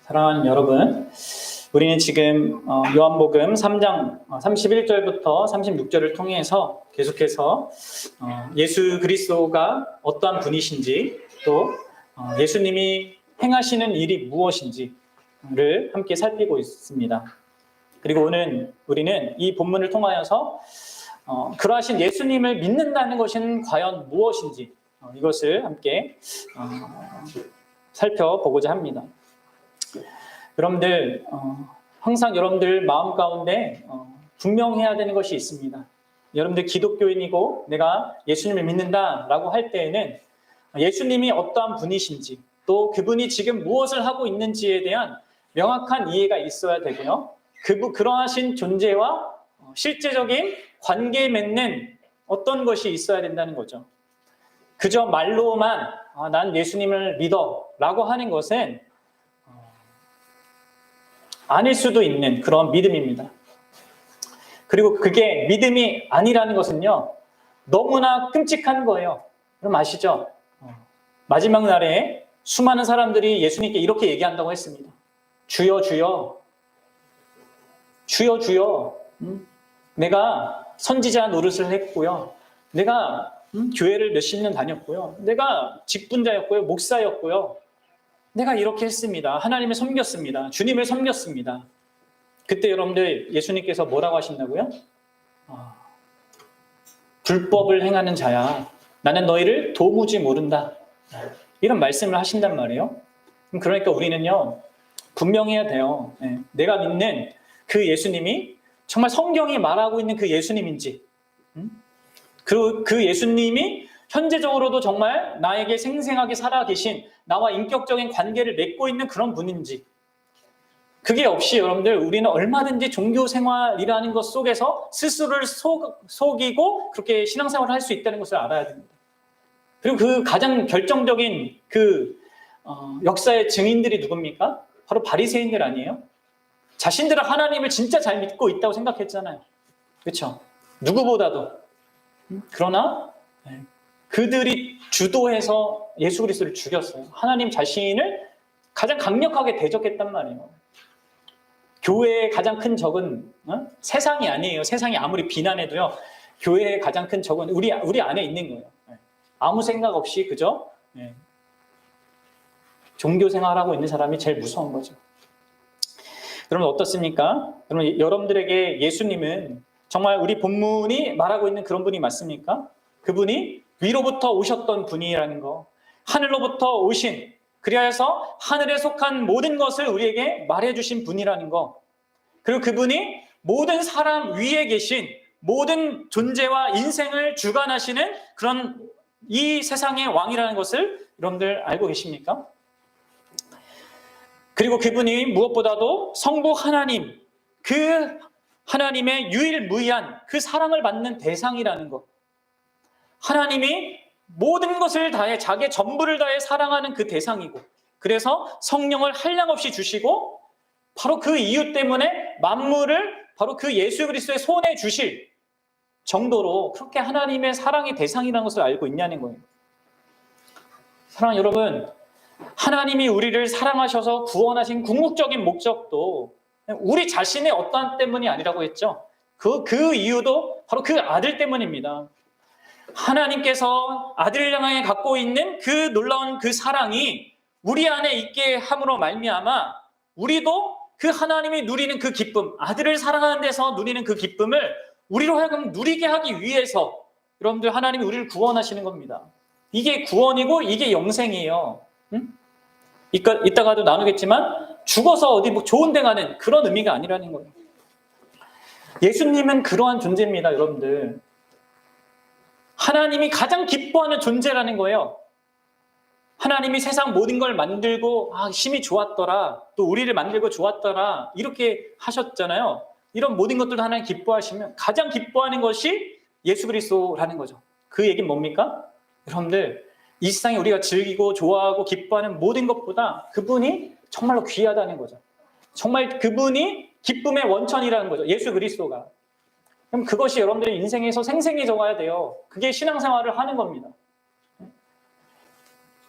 사랑하는 여러분, 우리는 지금 요한복음 3장 31절부터 36절을 통해서 계속해서 예수 그리스도가 어떠한 분이신지 또 예수님이 행하시는 일이 무엇인지를 함께 살피고 있습니다. 그리고 오늘 우리는 이 본문을 통하여서 그러하신 예수님을 믿는다는 것은 과연 무엇인지 이것을 함께 살펴보고자 합니다. 여러분들 항상 여러분들 마음 가운데 분명해야 되는 것이 있습니다. 여러분들 기독교인이고 내가 예수님을 믿는다라고 할 때에는 예수님이 어떠한 분이신지 또 그분이 지금 무엇을 하고 있는지에 대한 명확한 이해가 있어야 되고요. 그러하신 존재와 실제적인 관계 맺는 어떤 것이 있어야 된다는 거죠. 그저 말로만 난 예수님을 믿어 라고 하는 것은 아닐 수도 있는 그런 믿음입니다. 그리고 그게 믿음이 아니라는 것은요, 너무나 끔찍한 거예요. 그럼 아시죠? 마지막 날에 수많은 사람들이 예수님께 이렇게 얘기한다고 했습니다. 주여, 주여, 주여, 주여. 내가 선지자 노릇을 했고요. 내가 교회를 몇십 년 다녔고요. 내가 직분자였고요. 목사였고요. 내가 이렇게 했습니다. 하나님을 섬겼습니다. 주님을 섬겼습니다. 그때 여러분들 예수님께서 뭐라고 하신다고요? 불법을 행하는 자야. 나는 너희를 도무지 모른다. 이런 말씀을 하신단 말이에요. 그러니까 우리는요. 분명해야 돼요. 내가 믿는 그 예수님이 정말 성경이 말하고 있는 그 예수님인지 그리고 그 예수님이 현재적으로도 정말 나에게 생생하게 살아계신 나와 인격적인 관계를 맺고 있는 그런 분인지 그게 없이 여러분들 우리는 얼마든지 종교 생활이라는 것 속에서 스스로를 속이고 그렇게 신앙생활을 할 수 있다는 것을 알아야 됩니다. 그리고 그 가장 결정적인 역사의 증인들이 누굽니까? 바로 바리새인들 아니에요? 자신들은 하나님을 진짜 잘 믿고 있다고 생각했잖아요. 그렇죠? 누구보다도. 그러나 그들이 주도해서 예수 그리스도를 죽였어요. 하나님 자신을 가장 강력하게 대적했단 말이에요. 교회의 가장 큰 적은 세상이 아니에요. 세상이 아무리 비난해도요. 교회의 가장 큰 적은 우리 안에 있는 거예요. 아무 생각 없이 그저 종교 생활하고 있는 사람이 제일 무서운 거죠. 여러분 어떻습니까? 여러분들에게 예수님은 정말 우리 본문이 말하고 있는 그런 분이 맞습니까? 그분이 위로부터 오셨던 분이라는 거, 하늘로부터 오신, 그리하여서 하늘에 속한 모든 것을 우리에게 말해주신 분이라는 거, 그리고 그분이 모든 사람 위에 계신 모든 존재와 인생을 주관하시는 그런 이 세상의 왕이라는 것을 여러분들 알고 계십니까? 그리고 그분이 무엇보다도 성부 하나님, 그 하나님의 유일무이한 그 사랑을 받는 대상이라는 것. 하나님이 모든 것을 다해 자기의 전부를 다해 사랑하는 그 대상이고 그래서 성령을 한량없이 주시고 바로 그 이유 때문에 만물을 바로 그 예수 그리스도의 손에 주실 정도로 그렇게 하나님의 사랑의 대상이라는 것을 알고 있냐는 거예요. 사랑하는 여러분, 하나님이 우리를 사랑하셔서 구원하신 궁극적인 목적도 우리 자신의 어떠한 때문이 아니라고 했죠. 그 이유도 바로 그 아들 때문입니다. 하나님께서 아들을 향해 갖고 있는 그 놀라운 그 사랑이 우리 안에 있게 함으로 말미암아 우리도 그 하나님이 누리는 그 기쁨, 아들을 사랑하는 데서 누리는 그 기쁨을 우리로 하여금 누리게 하기 위해서 여러분들 하나님이 우리를 구원하시는 겁니다. 이게 구원이고 이게 영생이에요. 이따가도 나누겠지만 죽어서 어디 좋은 데 가는 그런 의미가 아니라는 거예요. 예수님은 그러한 존재입니다, 여러분들. 하나님이 가장 기뻐하는 존재라는 거예요. 하나님이 세상 모든 걸 만들고 힘이 좋았더라, 또 우리를 만들고 좋았더라 이렇게 하셨잖아요. 이런 모든 것들도 하나님 기뻐하시면 가장 기뻐하는 것이 예수 그리스도라는 거죠. 그 얘기는 뭡니까? 여러분들 이 세상에 우리가 즐기고 좋아하고 기뻐하는 모든 것보다 그분이 정말로 귀하다는 거죠. 정말 그분이 기쁨의 원천이라는 거죠. 예수 그리스도가. 그럼 그것이 여러분들의 인생에서 생생히 적어야 돼요. 그게 신앙생활을 하는 겁니다.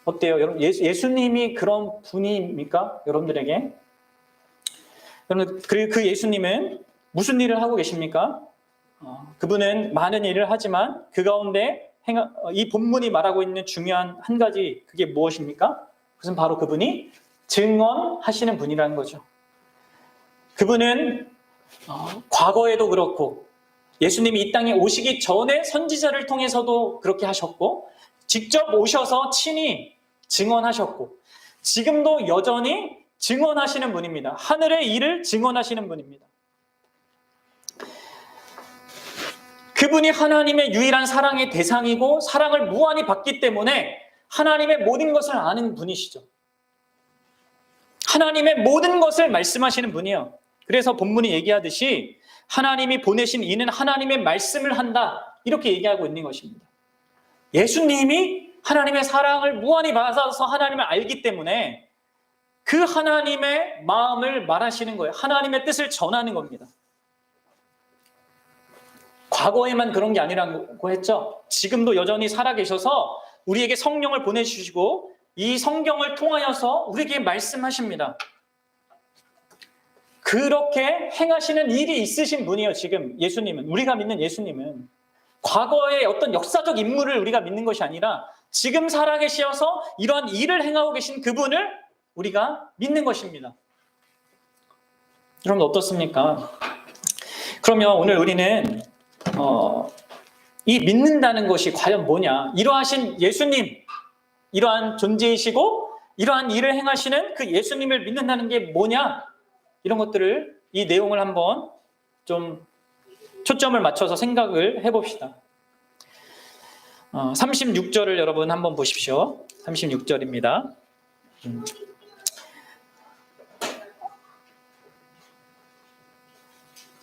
어때요? 여러분, 예수님이 그런 분입니까? 여러분들에게? 여러분, 그 예수님은 무슨 일을 하고 계십니까? 그분은 많은 일을 하지만 그 가운데 이 본문이 말하고 있는 중요한 한 가지, 그게 무엇입니까? 그것은 바로 그분이 증언하시는 분이라는 거죠. 그분은 과거에도 그렇고 예수님이 이 땅에 오시기 전에 선지자를 통해서도 그렇게 하셨고 직접 오셔서 친히 증언하셨고 지금도 여전히 증언하시는 분입니다. 하늘의 일을 증언하시는 분입니다. 그분이 하나님의 유일한 사랑의 대상이고 사랑을 무한히 받기 때문에 하나님의 모든 것을 아는 분이시죠. 하나님의 모든 것을 말씀하시는 분이에요. 그래서 본문이 얘기하듯이 하나님이 보내신 이는 하나님의 말씀을 한다, 이렇게 얘기하고 있는 것입니다. 예수님이 하나님의 사랑을 무한히 받아서 하나님을 알기 때문에 그 하나님의 마음을 말하시는 거예요. 하나님의 뜻을 전하는 겁니다. 과거에만 그런 게 아니라고 했죠. 지금도 여전히 살아계셔서 우리에게 성령을 보내주시고 이 성경을 통하여서 우리에게 말씀하십니다. 그렇게 행하시는 일이 있으신 분이에요. 지금 예수님은, 우리가 믿는 예수님은 과거의 어떤 역사적 인물을 우리가 믿는 것이 아니라 지금 살아계셔서 이러한 일을 행하고 계신 그분을 우리가 믿는 것입니다. 여러분 어떻습니까? 그러면 오늘 우리는 이 믿는다는 것이 과연 뭐냐? 이러하신 예수님, 이러한 존재이시고 이러한 일을 행하시는 그 예수님을 믿는다는 게 뭐냐? 이런 것들을, 이 내용을 한번 좀 초점을 맞춰서 생각을 해봅시다. 36절을 여러분 한번 보십시오. 36절입니다.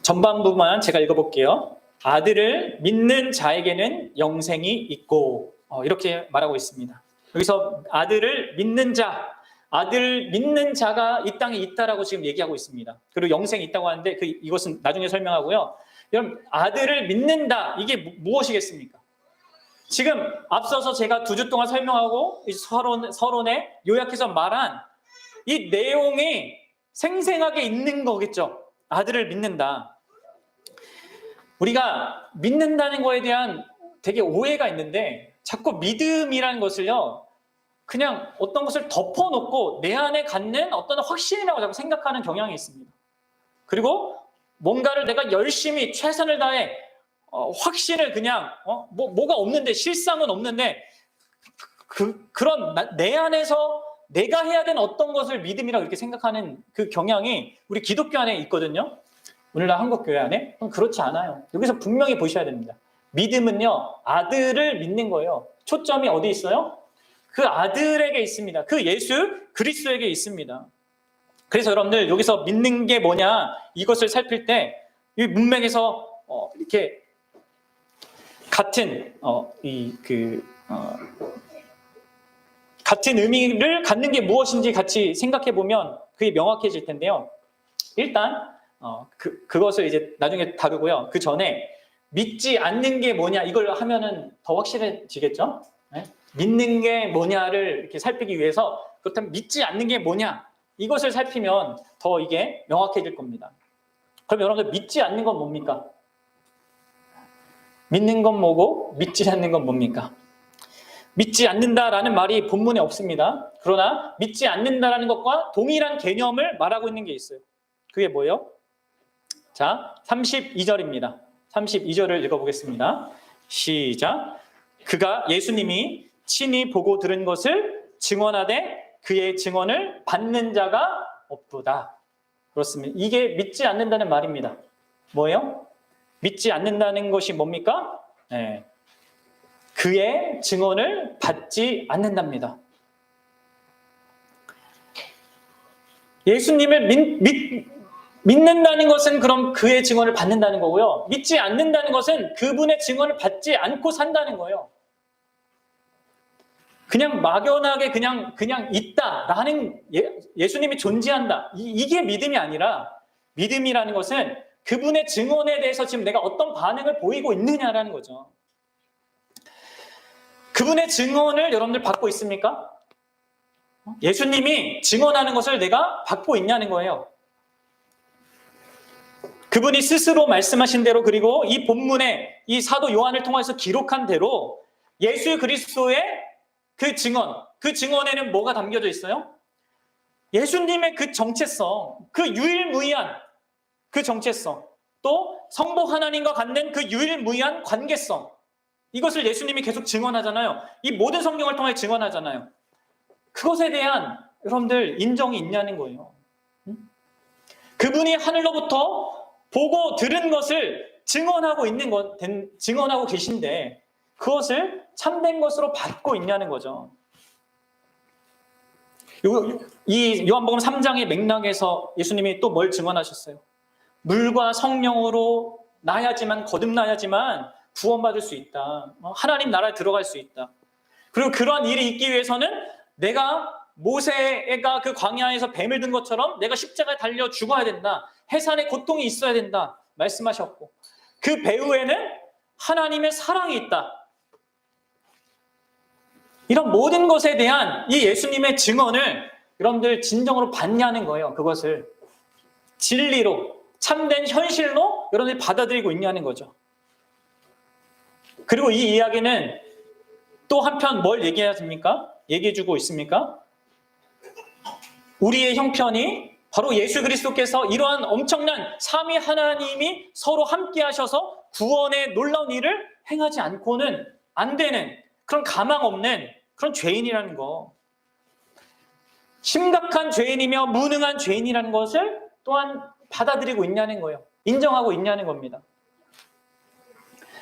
전반부만 제가 읽어볼게요. 아들을 믿는 자에게는 영생이 있고, 이렇게 말하고 있습니다. 여기서 아들을 믿는 자, 아들 믿는 자가 이 땅에 있다라고 지금 얘기하고 있습니다. 그리고 영생이 있다고 하는데 이것은 나중에 설명하고요. 여러분, 아들을 믿는다, 이게 무엇이겠습니까? 지금 앞서서 제가 2주 동안 설명하고 서론에 요약해서 말한 이 내용이 생생하게 있는 거겠죠. 아들을 믿는다. 우리가 믿는다는 거에 대한 되게 오해가 있는데 자꾸 믿음이라는 것을요, 그냥 어떤 것을 덮어놓고 내 안에 갖는 어떤 확신이라고 자꾸 생각하는 경향이 있습니다. 그리고 뭔가를 내가 열심히 최선을 다해 확신을 그냥 뭐가 없는데, 실상은 없는데 그런 내 안에서 내가 해야 되는 어떤 것을 믿음이라고 이렇게 생각하는 그 경향이 우리 기독교 안에 있거든요. 오늘날 한국교회 안에. 그럼 그렇지 않아요. 여기서 분명히 보셔야 됩니다. 믿음은요, 아들을 믿는 거예요. 초점이 어디 있어요? 그 아들에게 있습니다. 그 예수 그리스도에게 있습니다. 그래서 여러분들 여기서 믿는 게 뭐냐, 이것을 살필 때 이 문맥에서 이렇게 같은 같은 의미를 갖는 게 무엇인지 같이 생각해 보면 그게 명확해질 텐데요. 일단 그것을 이제 나중에 다루고요. 그 전에 믿지 않는 게 뭐냐, 이걸 하면은 더 확실해지겠죠? 네? 믿는 게 뭐냐를 이렇게 살피기 위해서, 그렇다면 믿지 않는 게 뭐냐, 이것을 살피면 더 이게 명확해질 겁니다. 그럼 여러분들 믿지 않는 건 뭡니까? 믿는 건 뭐고 믿지 않는 건 뭡니까? 믿지 않는다라는 말이 본문에 없습니다. 그러나 믿지 않는다라는 것과 동일한 개념을 말하고 있는 게 있어요. 그게 뭐예요? 자, 32절입니다. 32절을 읽어보겠습니다. 시작. 그가 예수님이 친히 보고 들은 것을 증언하되 그의 증언을 받는 자가 없도다. 그렇습니다. 이게 믿지 않는다는 말입니다. 뭐예요? 믿지 않는다는 것이 뭡니까? 네. 그의 증언을 받지 않는답니다. 예수님을 믿는다는 것은 그럼 그의 증언을 받는다는 거고요. 믿지 않는다는 것은 그분의 증언을 받지 않고 산다는 거예요. 그냥 막연하게 그냥 있다. 나는 예수님이 존재한다. 이게 믿음이 아니라, 믿음이라는 것은 그분의 증언에 대해서 지금 내가 어떤 반응을 보이고 있느냐라는 거죠. 그분의 증언을 여러분들 받고 있습니까? 예수님이 증언하는 것을 내가 받고 있냐는 거예요. 그분이 스스로 말씀하신 대로, 그리고 이 본문에 이 사도 요한을 통해서 기록한 대로 예수 그리스도의 그 증언, 그 증언에는 뭐가 담겨져 있어요? 예수님의 그 정체성, 그 유일무이한 그 정체성, 또 성부 하나님과 갖는 그 유일무이한 관계성, 이것을 예수님이 계속 증언하잖아요. 이 모든 성경을 통해 증언하잖아요. 그것에 대한 여러분들 인정이 있냐는 거예요. 그분이 하늘로부터 보고 들은 것을 증언하고 계신데 그것을 참된 것으로 받고 있냐는 거죠. 이 요한복음 3장의 맥락에서 예수님이 또 뭘 증언하셨어요? 물과 성령으로 나야지만, 거듭나야지만 구원받을 수 있다. 하나님 나라에 들어갈 수 있다. 그리고 그러한 일이 있기 위해서는 내가 모세가 그 광야에서 뱀을 든 것처럼 내가 십자가에 달려 죽어야 된다. 해산의 고통이 있어야 된다. 말씀하셨고, 그 배후에는 하나님의 사랑이 있다. 이런 모든 것에 대한 이 예수님의 증언을 여러분들 진정으로 받냐는 거예요. 그것을 진리로, 참된 현실로 여러분들이 받아들이고 있냐는 거죠. 그리고 이 이야기는 또 한편 뭘 얘기해주고 있습니까? 우리의 형편이 바로 예수 그리스도께서 이러한 엄청난 삼위 하나님이 서로 함께 하셔서 구원의 놀라운 일을 행하지 않고는 안 되는 그런 가망 없는 그런 죄인이라는 거, 심각한 죄인이며 무능한 죄인이라는 것을 또한 받아들이고 있냐는 거예요. 인정하고 있냐는 겁니다.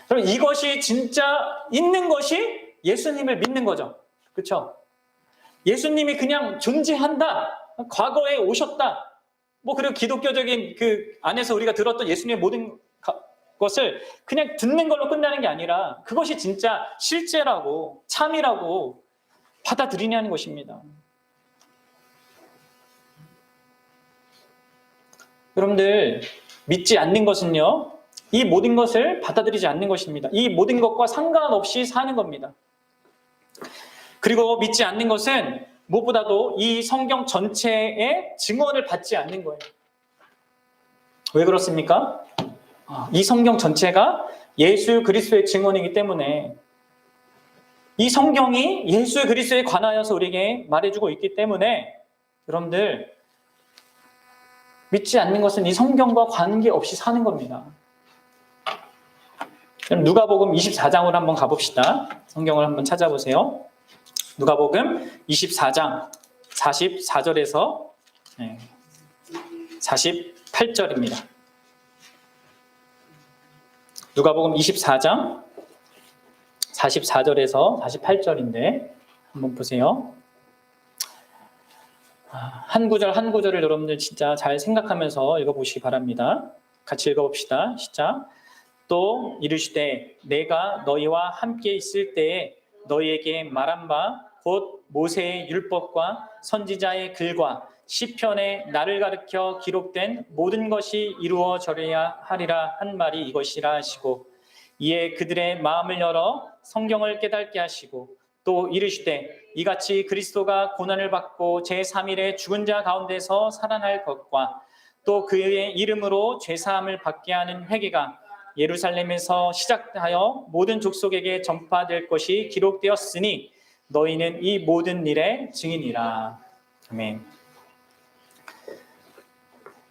그럼 이것이 진짜 있는 것이 예수님을 믿는 거죠. 그렇죠? 예수님이 그냥 존재한다, 과거에 오셨다, 그리고 기독교적인 그 안에서 우리가 들었던 예수님의 모든 것을 그냥 듣는 걸로 끝나는 게 아니라 그것이 진짜 실제라고, 참이라고 받아들이냐는 것입니다. 여러분들, 믿지 않는 것은요, 이 모든 것을 받아들이지 않는 것입니다. 이 모든 것과 상관없이 사는 겁니다. 그리고 믿지 않는 것은 무엇보다도 이 성경 전체의 증언을 받지 않는 거예요. 왜 그렇습니까? 이 성경 전체가 예수 그리스도의 증언이기 때문에, 이 성경이 예수 그리스도에 관하여서 우리에게 말해주고 있기 때문에 여러분들, 믿지 않는 것은 이 성경과 관계없이 사는 겁니다. 그럼 누가복음 24장으로 한번 가봅시다. 성경을 한번 찾아보세요. 누가복음 24장 44절에서 48절입니다. 누가복음 24장 44절에서 48절인데 한번 보세요. 한 구절 한 구절을 여러분들 진짜 잘 생각하면서 읽어보시기 바랍니다. 같이 읽어봅시다. 시작. 또 이르시되 내가 너희와 함께 있을 때에 너희에게 말한 바 곧 모세의 율법과 선지자의 글과 시편에 나를 가르쳐 기록된 모든 것이 이루어져야 하리라 한 말이 이것이라 하시고, 이에 그들의 마음을 열어 성경을 깨닫게 하시고, 또 이르시되 이같이 그리스도가 고난을 받고 제3일에 죽은 자 가운데서 살아날 것과 또 그의 이름으로 죄사함을 받게 하는 회개가 예루살렘에서 시작하여 모든 족속에게 전파될 것이 기록되었으니 너희는 이 모든 일의 증인이라. 아멘.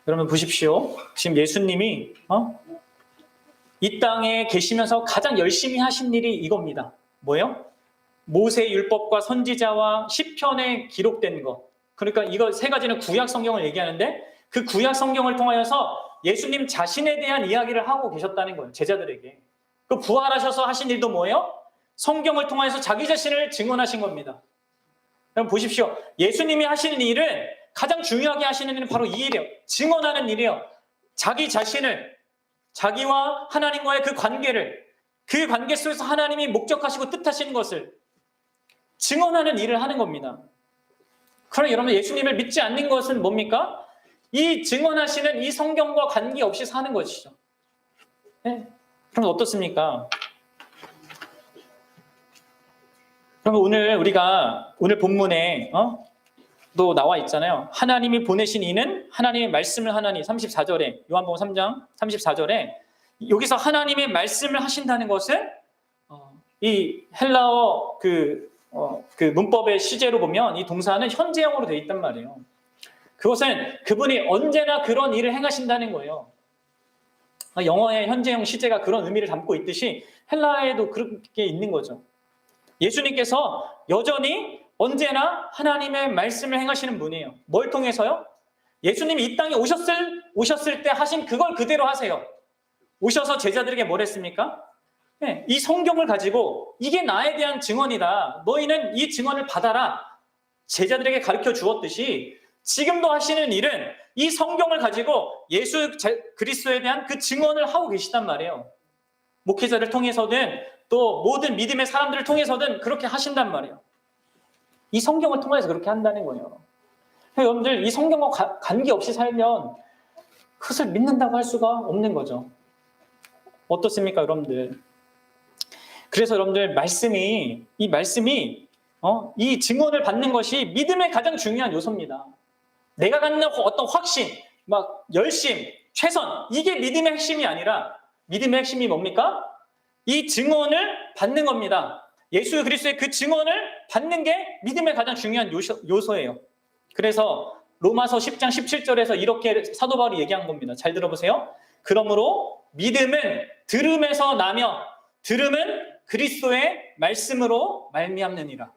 여러분 보십시오. 지금 예수님이 이 땅에 계시면서 가장 열심히 하신 일이 이겁니다. 뭐예요? 모세의 율법과 선지자와 시편에 기록된 것. 그러니까 이거 세 가지는 구약 성경을 얘기하는데, 그 구약 성경을 통하여서 예수님 자신에 대한 이야기를 하고 계셨다는 거예요. 제자들에게. 그 부활하셔서 하신 일도 뭐예요? 성경을 통해서 자기 자신을 증언하신 겁니다. 여러분 보십시오. 예수님이 하시는 일은, 가장 중요하게 하시는 일은 바로 이 일이에요. 증언하는 일이에요. 자기 자신을, 자기와 하나님과의 그 관계를, 그 관계 속에서 하나님이 목적하시고 뜻하시는 것을 증언하는 일을 하는 겁니다. 그럼 여러분, 예수님을 믿지 않는 것은 뭡니까? 이 증언하시는 이 성경과 관계없이 사는 것이죠. 네? 그럼 어떻습니까? 그럼 오늘 우리가 오늘 본문에 또 나와 있잖아요. 하나님이 보내신 이는 하나님의 말씀을 하나니 34절에 요한복음 3장 34절에 여기서 하나님의 말씀을 하신다는 것은 이 헬라어 그 문법의 시제로 보면 이 동사는 현재형으로 되어 있단 말이에요. 그것은 그분이 언제나 그런 일을 행하신다는 거예요. 영어의 현재형 시제가 그런 의미를 담고 있듯이 헬라에도 그렇게 있는 거죠. 예수님께서 여전히 언제나 하나님의 말씀을 행하시는 분이에요. 뭘 통해서요? 예수님이 이 땅에 오셨을 때 하신 그걸 그대로 하세요. 오셔서 제자들에게 뭘 했습니까? 네, 이 성경을 가지고 이게 나에 대한 증언이다. 너희는 이 증언을 받아라. 제자들에게 가르쳐 주었듯이 지금도 하시는 일은 이 성경을 가지고 예수 그리스도에 대한 그 증언을 하고 계시단 말이에요. 목회자를 통해서든 또 모든 믿음의 사람들을 통해서든 그렇게 하신단 말이에요. 이 성경을 통해서 그렇게 한다는 거예요. 여러분들 이 성경과 관계없이 살면 그것을 믿는다고 할 수가 없는 거죠. 어떻습니까, 여러분들? 그래서 여러분들 이 말씀이 이 증언을 받는 것이 믿음의 가장 중요한 요소입니다. 내가 갖는 어떤 확신, 막 열심, 최선, 이게 믿음의 핵심이 아니라 믿음의 핵심이 뭡니까? 이 증언을 받는 겁니다. 예수 그리스도의 그 증언을 받는 게 믿음의 가장 중요한 요소예요. 그래서 로마서 10장 17절에서 이렇게 사도 바울이 얘기한 겁니다. 잘 들어보세요. 그러므로 믿음은 들음에서 나며 들음은 그리스도의 말씀으로 말미암느니라.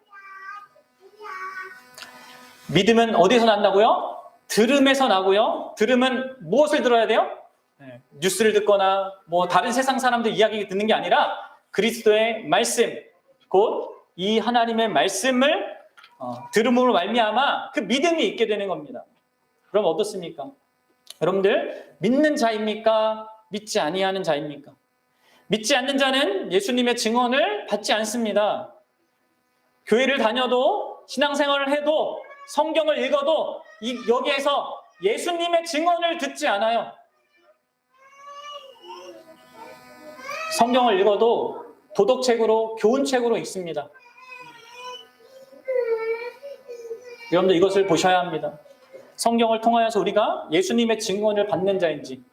믿음은 어디서 난다고요? 들음에서 나고요. 들음은 무엇을 들어야 돼요? 뉴스를 듣거나 뭐 다른 세상 사람들 이야기 듣는 게 아니라 그리스도의 말씀, 곧 이 하나님의 말씀을 들음으로 말미암아 그 믿음이 있게 되는 겁니다. 그럼 어떻습니까? 여러분들 믿는 자입니까? 믿지 아니하는 자입니까? 믿지 않는 자는 예수님의 증언을 받지 않습니다. 교회를 다녀도 신앙생활을 해도 성경을 읽어도 여기에서 예수님의 증언을 듣지 않아요. 성경을 읽어도 도덕책으로 교훈책으로 읽습니다. 여러분들 이것을 보셔야 합니다. 성경을 통하여서 우리가 예수님의 증언을 받는 자인지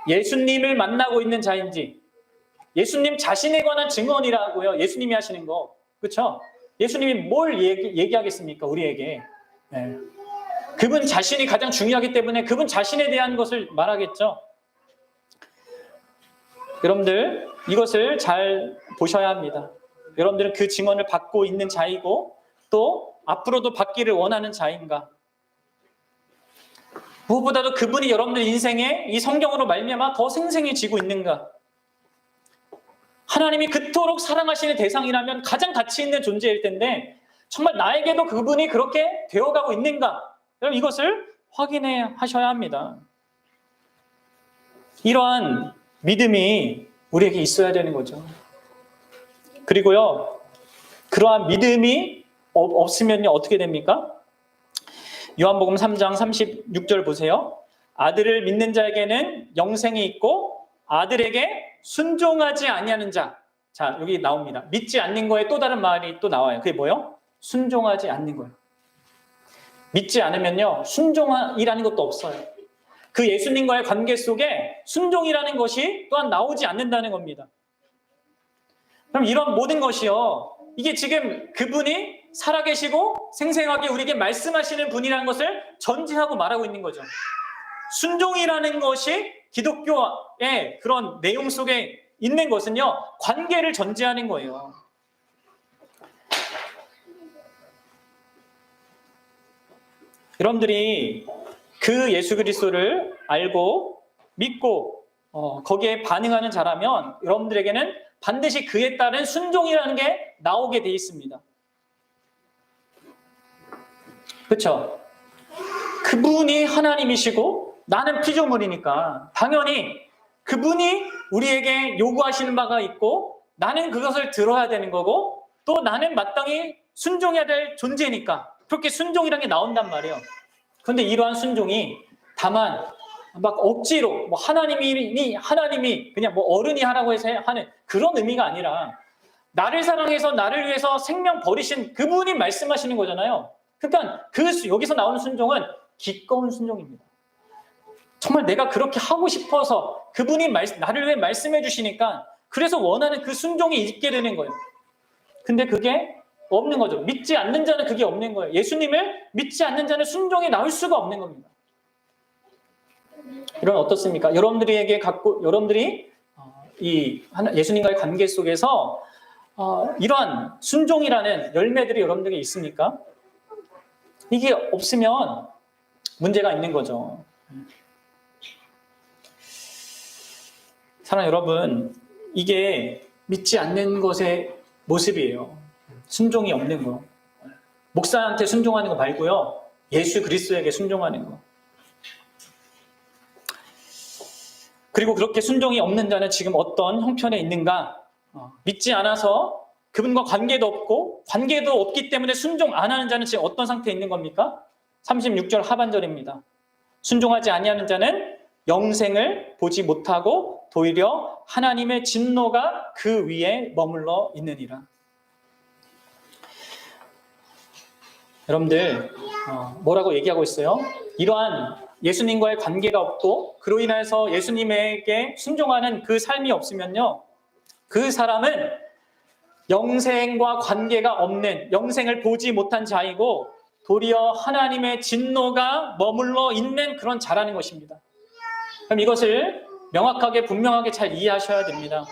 예수님을 만나고 있는 자인지 예수님 자신에 관한 증언이라고요. 예수님이 하시는 거. 그렇죠? 예수님이 뭘 얘기하겠습니까? 우리에게. 네. 그분 자신이 가장 중요하기 때문에 그분 자신에 대한 것을 말하겠죠. 여러분들 이것을 잘 보셔야 합니다. 여러분들은 그 증언을 받고 있는 자이고 또 앞으로도 받기를 원하는 자인가? 무엇보다도 그분이 여러분들 인생에 이 성경으로 말미암아 더 생생해지고 있는가? 하나님이 그토록 사랑하시는 대상이라면 가장 가치 있는 존재일 텐데 정말 나에게도 그분이 그렇게 되어가고 있는가? 여러분 이것을 확인해 하셔야 합니다. 이러한 믿음이 우리에게 있어야 되는 거죠. 그리고요, 그러한 믿음이 없으면요 어떻게 됩니까? 요한복음 3장 36절 보세요. 아들을 믿는 자에게는 영생이 있고 아들에게 순종하지 아니하는 자. 자, 여기 나옵니다. 믿지 않는 거에 또 다른 말이 또 나와요. 그게 뭐예요? 순종하지 않는 거예요. 믿지 않으면요 순종이라는 것도 없어요. 그 예수님과의 관계 속에 순종이라는 것이 또한 나오지 않는다는 겁니다. 그럼 이런 모든 것이요, 이게 지금 그분이 살아계시고 생생하게 우리에게 말씀하시는 분이라는 것을 전제하고 말하고 있는 거죠. 순종이라는 것이 기독교의 그런 내용 속에 있는 것은요, 관계를 전제하는 거예요. 여러분들이 그 예수 그리스도를 알고 믿고 거기에 반응하는 자라면 여러분들에게는 반드시 그에 따른 순종이라는 게 나오게 돼 있습니다. 그렇죠? 그분이 하나님이시고 나는 피조물이니까 당연히 그분이 우리에게 요구하시는 바가 있고 나는 그것을 들어야 되는 거고 또 나는 마땅히 순종해야 될 존재니까 그렇게 순종이라는 게 나온단 말이에요. 그런데 이러한 순종이 다만 막 억지로 뭐 하나님이 그냥 뭐 어른이 하라고 해서 하는 그런 의미가 아니라 나를 사랑해서 나를 위해서 생명 버리신 그분이 말씀하시는 거잖아요. 그러니까 여기서 나오는 순종은 기꺼운 순종입니다. 정말 내가 그렇게 하고 싶어서 그분이 나를 위해 말씀해 주시니까 그래서 원하는 그 순종이 있게 되는 거예요. 근데 그게 없는 거죠. 믿지 않는 자는 그게 없는 거예요. 예수님을 믿지 않는 자는 순종이 나올 수가 없는 겁니다. 이런 어떻습니까? 여러분들이 이 예수님과의 관계 속에서 이러한 순종이라는 열매들이 여러분들에게 있습니까? 이게 없으면 문제가 있는 거죠. 사랑하는 여러분, 이게 믿지 않는 것의 모습이에요. 순종이 없는 거. 목사한테 순종하는 거 말고요. 예수 그리스도에게 순종하는 거. 그리고 그렇게 순종이 없는 자는 지금 어떤 형편에 있는가? 믿지 않아서 그분과 관계도 없고 관계도 없기 때문에 순종 안 하는 자는 지금 어떤 상태에 있는 겁니까? 36절 하반절입니다. 순종하지 아니하는 자는 영생을 보지 못하고 도리어 하나님의 진노가 그 위에 머물러 있느니라. 여러분들 뭐라고 얘기하고 있어요? 이러한 예수님과의 관계가 없고 그로 인해서 예수님에게 순종하는 그 삶이 없으면요, 그 사람은 영생과 관계가 없는, 영생을 보지 못한 자이고 도리어 하나님의 진노가 머물러 있는 그런 자라는 것입니다. 그럼 이것을 명확하게 분명하게 잘 이해하셔야 됩니다.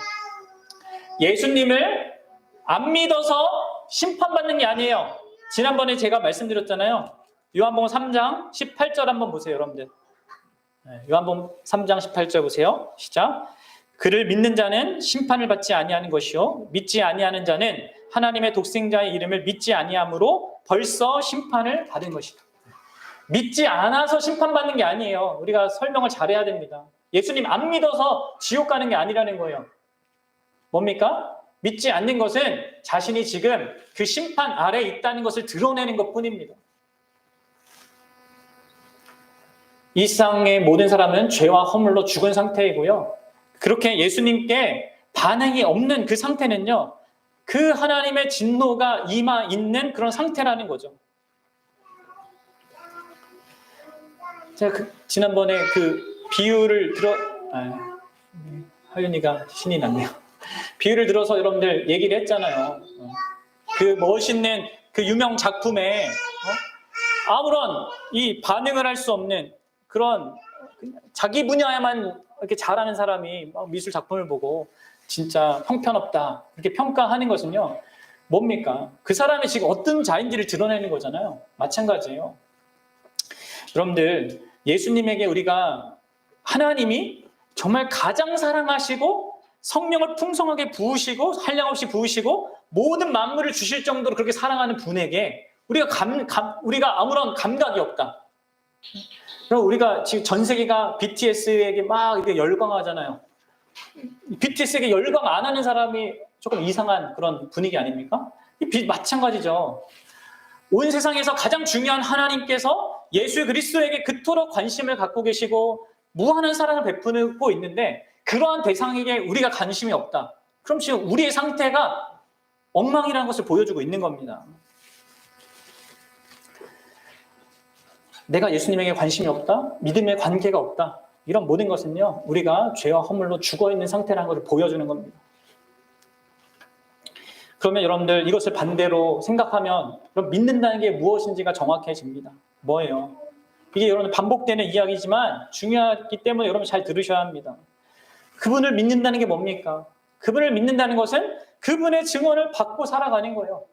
예수님을 안 믿어서 심판받는 게 아니에요. 지난번에 제가 말씀드렸잖아요. 요한복음 3장 18절 한번 보세요, 여러분들. 요한복음 3장 18절 보세요. 시작. 그를 믿는 자는 심판을 받지 아니하는 것이요 믿지 아니하는 자는 하나님의 독생자의 이름을 믿지 아니함으로 벌써 심판을 받은 것이다. 믿지 않아서 심판받는 게 아니에요. 우리가 설명을 잘해야 됩니다. 예수님 안 믿어서 지옥 가는 게 아니라는 거예요. 뭡니까? 믿지 않는 것은 자신이 지금 그 심판 아래에 있다는 것을 드러내는 것뿐입니다. 이 세상의 모든 사람은 죄와 허물로 죽은 상태이고요. 그렇게 예수님께 반응이 없는 그 상태는요, 그 하나님의 진노가 임하 있는 그런 상태라는 거죠. 제가 지난번에 그 비유를 하윤이가 신이 났네요. 비유를 들어서 여러분들 얘기를 했잖아요. 그 멋있는 그 유명 작품에 아무런 이 반응을 할 수 없는 그런 자기 분야에만 이렇게 잘하는 사람이 막 미술 작품을 보고 진짜 형편없다 이렇게 평가하는 것은요, 뭡니까? 그 사람이 지금 어떤 자인지를 드러내는 거잖아요. 마찬가지예요. 여러분들, 예수님에게 우리가 하나님이 정말 가장 사랑하시고 성령을 풍성하게 부으시고 한량없이 부으시고 모든 만물을 주실 정도로 그렇게 사랑하는 분에게 우리가 아무런 감각이 없다. 그럼 우리가 지금 전 세계가 BTS에게 막 이렇게 열광하잖아요. BTS에게 열광 안 하는 사람이 조금 이상한 그런 분위기 아닙니까? 마찬가지죠. 온 세상에서 가장 중요한 하나님께서 예수 그리스도에게 그토록 관심을 갖고 계시고 무한한 사랑을 베푸고 있는데 그러한 대상에게 우리가 관심이 없다. 그럼 지금 우리의 상태가 엉망이라는 것을 보여주고 있는 겁니다. 내가 예수님에게 관심이 없다? 믿음의 관계가 없다? 이런 모든 것은요, 우리가 죄와 허물로 죽어있는 상태라는 것을 보여주는 겁니다. 그러면 여러분들 이것을 반대로 생각하면 그럼 믿는다는 게 무엇인지가 정확해집니다. 뭐예요? 이게 여러분 반복되는 이야기지만 중요하기 때문에 여러분 잘 들으셔야 합니다. 그분을 믿는다는 게 뭡니까? 그분을 믿는다는 것은 그분의 증언을 받고 살아가는 거예요.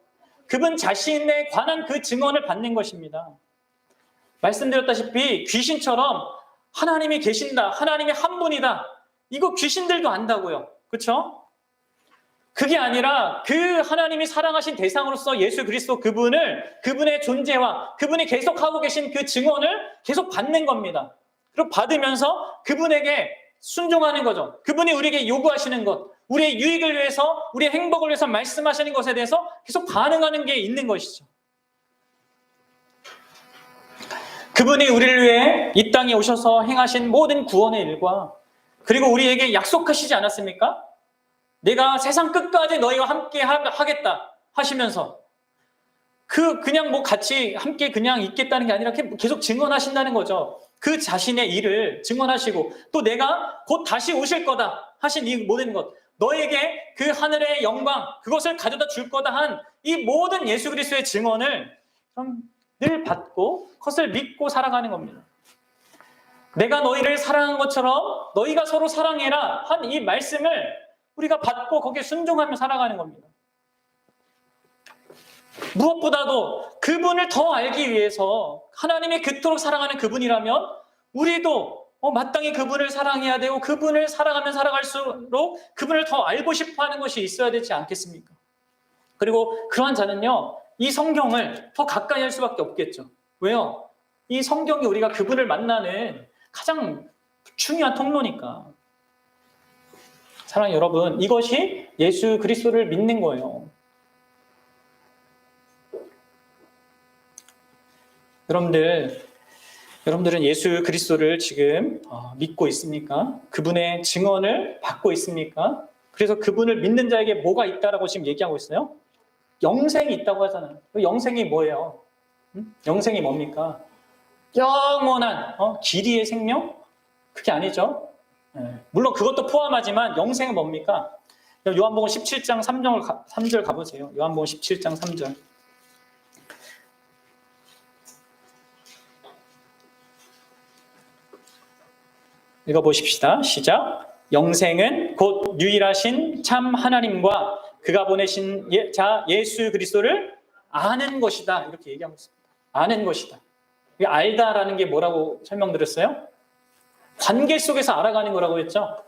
그분 자신에 관한 그 증언을 받는 것입니다. 말씀드렸다시피 귀신처럼 하나님이 계신다, 하나님이 한 분이다, 이거 귀신들도 안다고요. 그렇죠? 그게 아니라 그 하나님이 사랑하신 대상으로서 예수 그리스도 그분의 존재와 그분이 계속 하고 계신 그 증언을 계속 받는 겁니다. 그리고 받으면서 그분에게 순종하는 거죠. 그분이 우리에게 요구하시는 것, 우리의 유익을 위해서, 우리의 행복을 위해서 말씀하시는 것에 대해서 계속 반응하는 게 있는 것이죠. 그분이 우리를 위해 이 땅에 오셔서 행하신 모든 구원의 일과 그리고 우리에게 약속하시지 않았습니까? 내가 세상 끝까지 너희와 함께 하겠다 하시면서 그냥 뭐 같이 함께 그냥 있겠다는 게 아니라 계속 증언하신다는 거죠. 그 자신의 일을 증언하시고 또 내가 곧 다시 오실 거다 하신 이 모든 것, 너에게 그 하늘의 영광 그것을 가져다 줄 거다 한 이 모든 예수 그리스도의 증언을 늘 받고 그것을 믿고 살아가는 겁니다. 내가 너희를 사랑한 것처럼 너희가 서로 사랑해라 한 이 말씀을 우리가 받고 거기에 순종하며 살아가는 겁니다. 무엇보다도 그분을 더 알기 위해서 하나님이 그토록 사랑하는 그분이라면 우리도 마땅히 그분을 사랑해야 되고 그분을 사랑하면 살아갈수록 그분을 더 알고 싶어하는 것이 있어야 되지 않겠습니까? 그리고 그러한 자는요, 이 성경을 더 가까이 할 수밖에 없겠죠. 왜요? 이 성경이 우리가 그분을 만나는 가장 중요한 통로니까. 사랑하는 여러분, 이것이 예수 그리스도를 믿는 거예요. 여러분들은 예수 그리스도를 지금 믿고 있습니까? 그분의 증언을 받고 있습니까? 그래서 그분을 믿는 자에게 뭐가 있다라고 지금 얘기하고 있어요? 영생이 있다고 하잖아요. 영생이 뭐예요? 영생이 뭡니까? 영원한 길이의 생명? 그게 아니죠. 물론 그것도 포함하지만 영생은 뭡니까? 요한복음 17장 3절 가보세요. 요한복음 17장 3절. 읽어보십시다. 시작. 영생은 곧 유일하신 참 하나님과 그가 보내신 자 예수 그리스도를 아는 것이다. 이렇게 얘기하고 있습니다. 아는 것이다. 알다라는 게 뭐라고 설명드렸어요? 관계 속에서 알아가는 거라고 했죠.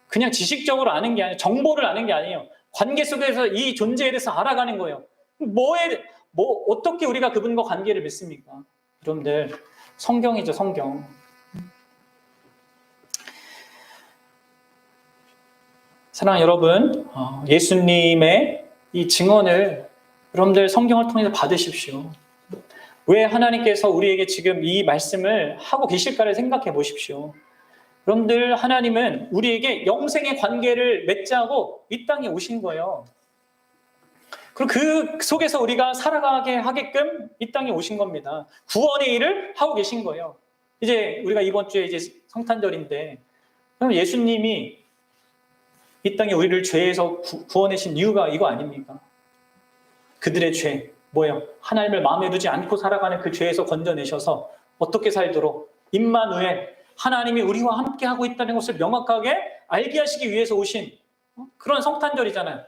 그냥 지식적으로 아는 게 아니에요. 정보를 아는 게 아니에요. 관계 속에서 이 존재에 대해서 알아가는 거예요. 어떻게 우리가 그분과 관계를 맺습니까? 여러분들, 성경이죠, 성경. 사랑하는 여러분, 예수님의 이 증언을 여러분들 성경을 통해서 받으십시오. 왜 하나님께서 우리에게 지금 이 말씀을 하고 계실까를 생각해 보십시오. 여러분들, 하나님은 우리에게 영생의 관계를 맺자고 이 땅에 오신 거예요. 그리고 그 속에서 우리가 살아가게 하게끔 이 땅에 오신 겁니다. 구원의 일을 하고 계신 거예요. 이제 우리가 이번 주에 이제 성탄절인데, 그럼 예수님이 이 땅에 우리를 죄에서 구원하신 이유가 이거 아닙니까? 그들의 죄, 뭐예요? 하나님을 마음에 두지 않고 살아가는 그 죄에서 건져내셔서 어떻게 살도록 임마누엘, 하나님이 우리와 함께 하고 있다는 것을 명확하게 알게 하시기 위해서 오신 그런 성탄절이잖아요.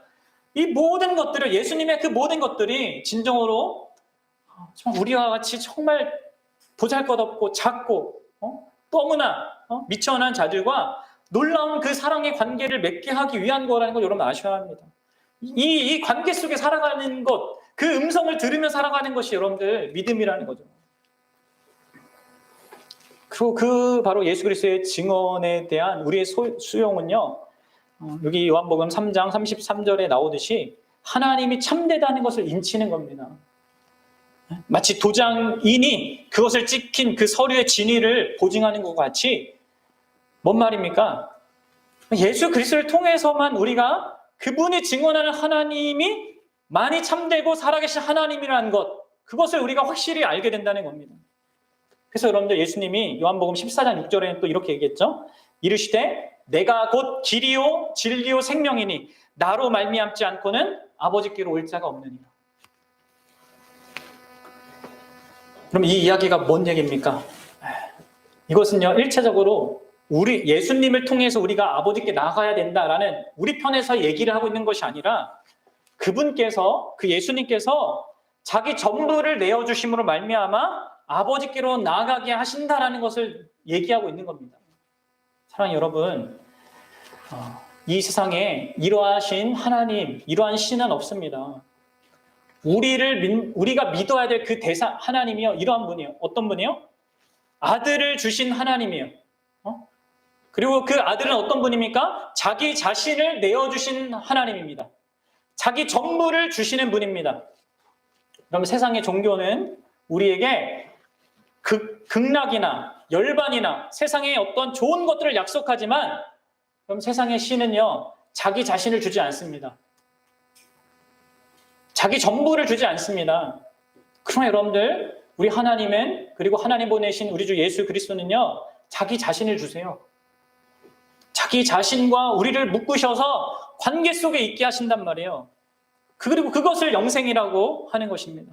이 모든 것들을, 예수님의 그 모든 것들이 진정으로 우리와 같이 정말 보잘것없고 작고 너무나 미천한 자들과 놀라운 그 사랑의 관계를 맺게 하기 위한 거라는 걸 여러분 아셔야 합니다. 이 관계 속에 살아가는 것, 그 음성을 들으며 살아가는 것이 여러분들 믿음이라는 거죠. 그리고 그 바로 예수 그리스도의 증언에 대한 우리의 수용은요, 여기 요한복음 3장 33절에 나오듯이 하나님이 참되다는 것을 인치는 겁니다. 마치 도장인이 그것을 찍힌 그 서류의 진위를 보증하는 것 같이, 뭔 말입니까? 예수 그리스도를 통해서만 우리가 그분이 증언하는 하나님이 많이 참되고 살아계신 하나님이라는 것, 그것을 우리가 확실히 알게 된다는 겁니다. 그래서 여러분들, 예수님이 요한복음 14장 6절에는 또 이렇게 얘기했죠. 이르시되 내가 곧 길이요 진리요 생명이니 나로 말미암지 않고는 아버지께로 올 자가 없느니라. 그럼 이 이야기가 뭔 얘기입니까? 이것은요, 일차적으로 우리 예수님을 통해서 우리가 아버지께 나가야 된다라는 우리 편에서 얘기를 하고 있는 것이 아니라 그분께서, 그 예수님께서 자기 전부를 내어주심으로 말미암아 아버지께로 나아가게 하신다라는 것을 얘기하고 있는 겁니다. 사랑하는 여러분, 이 세상에 이러하신 하나님, 이러한 신은 없습니다. 우리가 믿어야 될 그 대상 하나님이요, 이러한 분이요. 어떤 분이요? 아들을 주신 하나님이요. 그리고 그 아들은 어떤 분입니까? 자기 자신을 내어주신 하나님입니다. 자기 전부를 주시는 분입니다. 그럼 세상의 종교는 우리에게 극락이나 열반이나 세상의 어떤 좋은 것들을 약속하지만, 그럼 세상의 신은요, 자기 자신을 주지 않습니다. 자기 전부를 주지 않습니다. 그러나 여러분들, 우리 하나님은, 그리고 하나님 보내신 우리 주 예수 그리스도는요, 자기 자신을 주세요. 자기 자신과 우리를 묶으셔서 관계 속에 있게 하신단 말이에요. 그리고 그것을 영생이라고 하는 것입니다.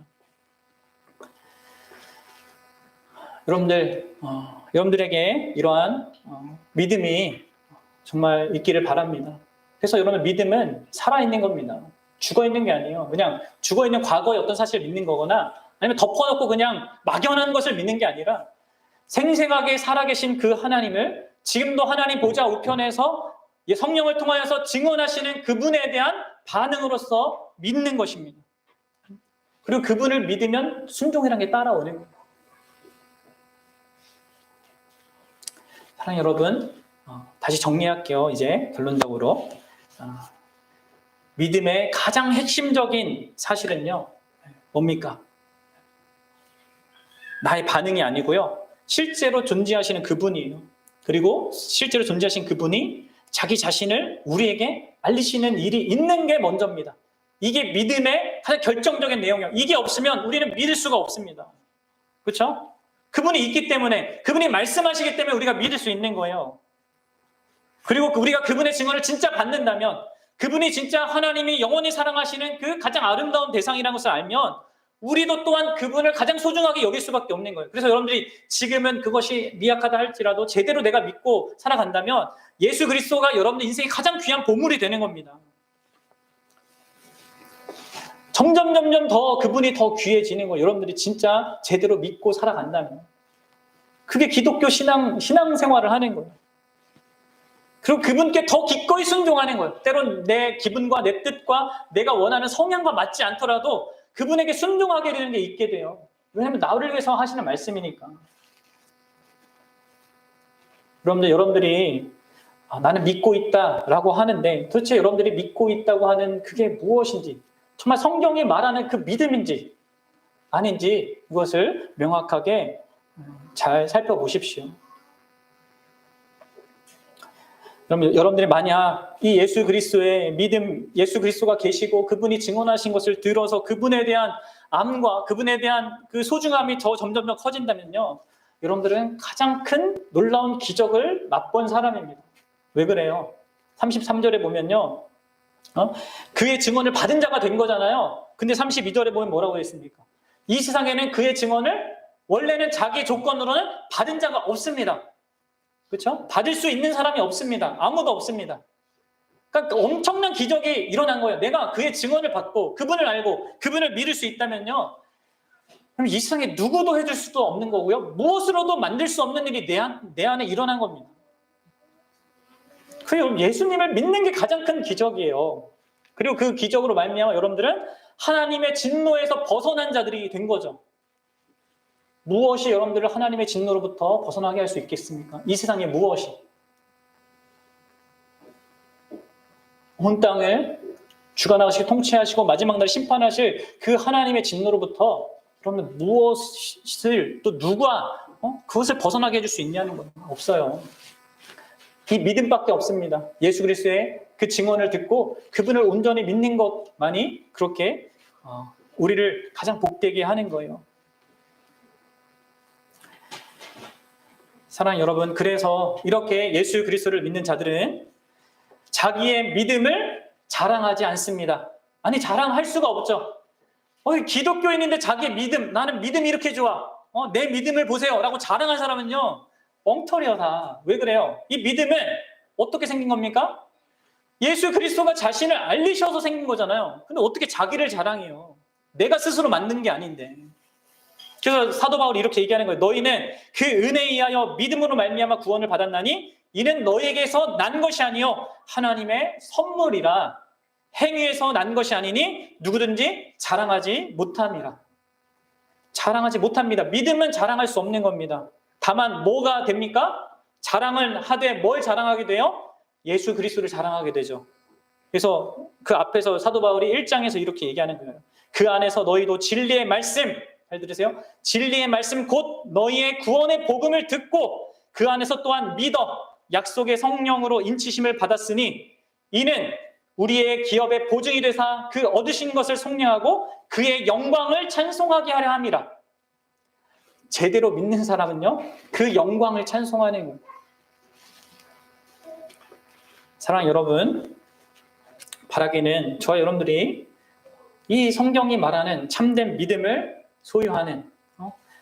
여러분들에게 이러한 믿음이 정말 있기를 바랍니다. 그래서 여러분, 믿음은 살아있는 겁니다. 죽어있는 게 아니에요. 그냥 죽어있는 과거의 어떤 사실을 믿는 거거나 아니면 덮어놓고 그냥 막연한 것을 믿는 게 아니라 생생하게 살아계신 그 하나님을 지금도 하나님 보좌 우편에서 성령을 통하여서 증언하시는 그분에 대한 반응으로서 믿는 것입니다. 그리고 그분을 믿으면 순종이라는 게 따라오는 거예요. 사랑하는 여러분, 다시 정리할게요. 이제 결론적으로 믿음의 가장 핵심적인 사실은요, 뭡니까? 나의 반응이 아니고요, 실제로 존재하시는 그분이에요. 그리고 실제로 존재하신 그분이 자기 자신을 우리에게 알리시는 일이 있는 게 먼저입니다. 이게 믿음의 가장 결정적인 내용이에요. 이게 없으면 우리는 믿을 수가 없습니다. 그렇죠? 그분이 있기 때문에, 그분이 말씀하시기 때문에 우리가 믿을 수 있는 거예요. 그리고 우리가 그분의 증언을 진짜 받는다면, 그분이 진짜 하나님이 영원히 사랑하시는 그 가장 아름다운 대상이라는 것을 알면 우리도 또한 그분을 가장 소중하게 여길 수밖에 없는 거예요. 그래서 여러분들이 지금은 그것이 미약하다 할지라도 제대로 내가 믿고 살아간다면 예수 그리스도가 여러분들 인생의 가장 귀한 보물이 되는 겁니다. 점점 더 그분이 더 귀해지는 거예요. 여러분들이 진짜 제대로 믿고 살아간다면. 그게 기독교 신앙생활을 하는 거예요. 그리고 그분께 더 기꺼이 순종하는 거예요. 때론 내 기분과 내 뜻과 내가 원하는 성향과 맞지 않더라도 그분에게 순종하게 되는 게 있게 돼요. 왜냐하면 나를 위해서 하시는 말씀이니까. 여러분들이 나는 믿고 있다라고 하는데 도대체 여러분들이 믿고 있다고 하는 그게 무엇인지, 정말 성경이 말하는 그 믿음인지 아닌지 이것을 명확하게 잘 살펴보십시오. 그럼 여러분들이 만약 이 예수 그리스도의 믿음, 예수 그리스도가 계시고 그분이 증언하신 것을 들어서 그분에 대한 암과 그분에 대한 그 소중함이 점점 더 커진다면요, 여러분들은 가장 큰 놀라운 기적을 맛본 사람입니다. 왜 그래요? 33절에 보면요, 그의 증언을 받은 자가 된 거잖아요. 근데 32절에 보면 뭐라고 했습니까? 이 세상에는 그의 증언을 원래는 자기 조건으로는 받은 자가 없습니다. 그렇죠? 받을 수 있는 사람이 없습니다. 아무도 없습니다. 그러니까 엄청난 기적이 일어난 거예요. 내가 그의 증언을 받고 그분을 알고 그분을 믿을 수 있다면요, 그럼 이 세상에 누구도 해줄 수도 없는 거고요, 무엇으로도 만들 수 없는 일이 내 안에 일어난 겁니다. 그 예수님을 믿는 게 가장 큰 기적이에요. 그리고 그 기적으로 말미암아 여러분들은 하나님의 진노에서 벗어난 자들이 된 거죠. 무엇이 여러분들을 하나님의 진노로부터 벗어나게 할 수 있겠습니까? 이 세상에 무엇이? 온 땅을 주관하시고 통치하시고 마지막 날 심판하실 그 하나님의 진노로부터 그러면 무엇을 또 누가 그것을 벗어나게 해줄 수 있냐는 거예요. 없어요. 이 믿음밖에 없습니다. 예수 그리스도의 그 증언을 듣고 그분을 온전히 믿는 것만이 그렇게 우리를 가장 복되게 하는 거예요. 사랑하는 여러분, 그래서 이렇게 예수 그리스도를 믿는 자들은 자기의 믿음을 자랑하지 않습니다. 아니, 자랑할 수가 없죠. 기독교인인데 자기의 믿음, 나는 믿음이 이렇게 좋아, 내 믿음을 보세요 라고 자랑한 사람은요, 엉터리야 다. 왜 그래요? 이 믿음은 어떻게 생긴 겁니까? 예수 그리스도가 자신을 알리셔서 생긴 거잖아요. 근데 어떻게 자기를 자랑해요? 내가 스스로 만든 게 아닌데. 그래서 사도 바울이 이렇게 얘기하는 거예요. 너희는 그 은혜에 의하여 믿음으로 말미암아 구원을 받았나니 이는 너희에게서 난 것이 아니요 하나님의 선물이라. 행위에서 난 것이 아니니 누구든지 자랑하지 못함이라. 자랑하지 못합니다. 믿음은 자랑할 수 없는 겁니다. 다만 뭐가 됩니까? 자랑을 하되 뭘 자랑하게 돼요? 예수 그리스도를 자랑하게 되죠. 그래서 그 앞에서 사도 바울이 1장에서 이렇게 얘기하는 거예요. 그 안에서 너희도 진리의 말씀, 잘 들으세요. 진리의 말씀 곧 너희의 구원의 복음을 듣고 그 안에서 또한 믿어 약속의 성령으로 인치심을 받았으니 이는 우리의 기업의 보증이 되사 그 얻으신 것을 속량하고 그의 영광을 찬송하게 하려 함이라. 제대로 믿는 사람은요, 그 영광을 찬송하는 거예요. 사랑하는 여러분, 바라기는 저와 여러분들이 이 성경이 말하는 참된 믿음을 소유하는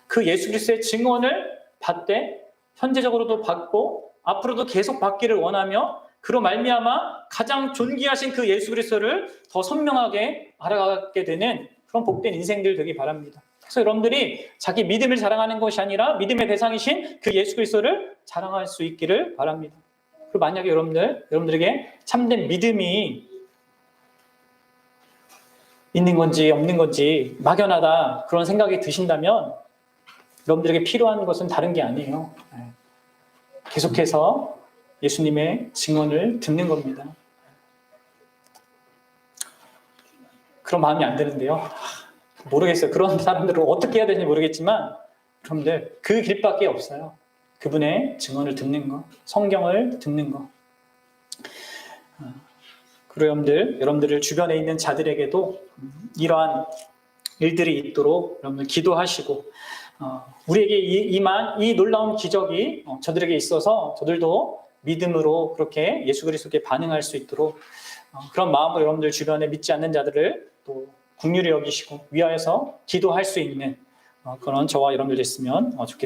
그 예수 그리스도의 증언을 받되 현재적으로도 받고 앞으로도 계속 받기를 원하며 그로 말미암아 가장 존귀하신 그 예수 그리스도를 더 선명하게 알아가게 되는 그런 복된 인생들 되기 바랍니다. 그래서 여러분들이 자기 믿음을 자랑하는 것이 아니라 믿음의 대상이신 그 예수 그리스도를 자랑할 수 있기를 바랍니다. 그리고 만약에 여러분들에게 참된 믿음이 있는 건지 없는 건지 막연하다 그런 생각이 드신다면 여러분들에게 필요한 것은 다른 게 아니에요. 계속해서 예수님의 증언을 듣는 겁니다. 그런 마음이 안 드는데요. 모르겠어요. 그런 사람들을 어떻게 해야 되는지 모르겠지만 여러분들 그 길밖에 없어요. 그분의 증언을 듣는 거, 성경을 듣는 거. 그리고 여러분들 주변에 있는 자들에게도 이러한 일들이 있도록 여러분들 기도하시고 우리에게 임한 이 놀라운 기적이 저들에게 있어서 저들도 믿음으로 그렇게 예수 그리스도께 반응할 수 있도록 그런 마음으로 여러분들 주변에 믿지 않는 자들을 또 긍휼히 여기시고 위하여서 기도할 수 있는 그런 저와 여러분들 됐으면 좋겠습니다.